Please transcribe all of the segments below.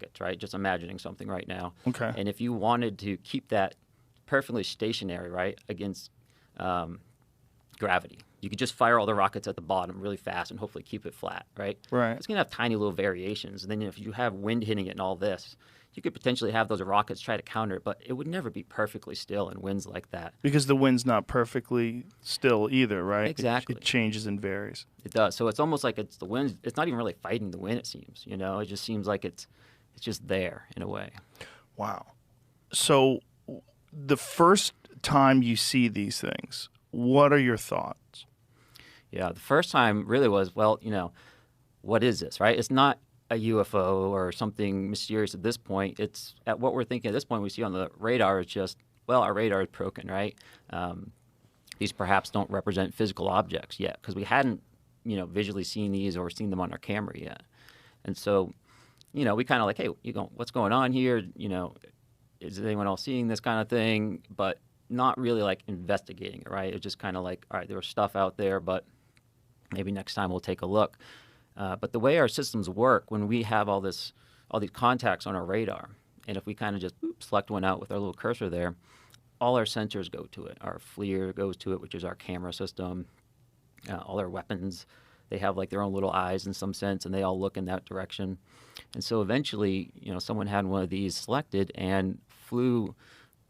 rockets, right? Just imagining something right now. Okay. And if you wanted to keep that perfectly stationary, right, against gravity, you could just fire all the rockets at the bottom really fast and hopefully keep it flat, right? Right. It's going to have tiny little variations. And then if you have wind hitting it and all this, you could potentially have those rockets try to counter it, but it would never be perfectly still in winds like that. Because the wind's not perfectly still either, right? Exactly. It changes and varies. It does. So it's almost like it's the wind. It's not even really fighting the wind, it seems. You know, it just seems like it's just there in a way. Wow. So the first time you see these things, what are your thoughts? Yeah, the first time really was, well, you know, what is this, right? It's not a UFO or something mysterious at this point. It's at what we're thinking at this point we see on the radar is just, well, our radar is broken, right? These perhaps don't represent physical objects yet because we hadn't, you know, visually seen these or seen them on our camera yet. And so, you know, we kind of like, hey, what's going on here? You know, is anyone else seeing this kind of thing? But not really like investigating it, right? It's just kind of like, all right, there was stuff out there, but maybe next time we'll take a look. But the way our systems work, when we have all these contacts on our radar, and if we kind of just select one out with our little cursor there, all our sensors go to it. Our FLIR goes to it, which is our camera system. All our weapons, they have like their own little eyes in some sense, and they all look in that direction. And so eventually, you know, someone had one of these selected and flew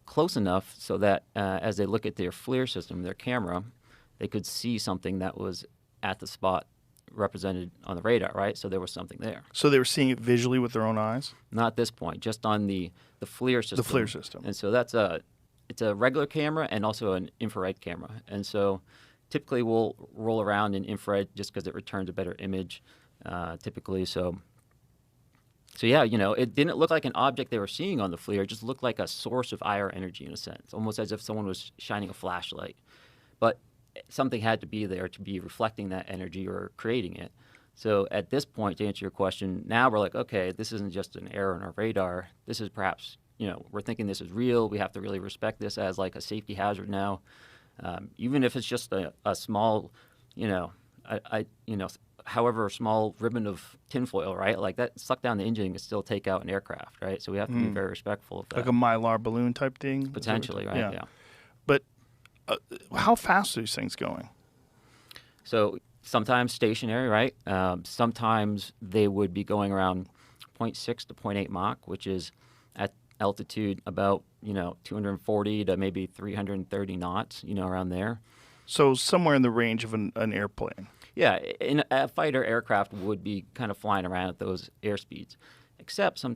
close enough so that as they look at their FLIR system, their camera, they could see something that was at the spot represented on the radar, right? So there was something there. So they were seeing it visually with their own eyes? Not at this point, just on the FLIR system. The FLIR system. And so it's a regular camera and also an infrared camera. And so typically we'll roll around in infrared just because it returns a better image, typically. So yeah, you know, it didn't look like an object they were seeing on the FLIR. It just looked like a source of IR energy in a sense, almost as if someone was shining a flashlight. But something had to be there to be reflecting that energy or creating it. So at this point, to answer your question, now we're like, okay, this isn't just an error in our radar. This is perhaps, you know, we're thinking this is real. We have to really respect this as like a safety hazard now. Even if it's just a small, you know, however small ribbon of tinfoil, right? Like that suck down the engine can still take out an aircraft, right? So we have to be very respectful of that. Like a Mylar balloon type thing? Potentially, right? Yeah. But how fast are these things going? So sometimes stationary, right? Sometimes they would be going around 0.6 to 0.8 Mach, which is at altitude about, you know, 240 to maybe 330 knots, you know, around there. So somewhere in the range of an airplane. Yeah, a fighter aircraft would be kind of flying around at those airspeeds, except sometimes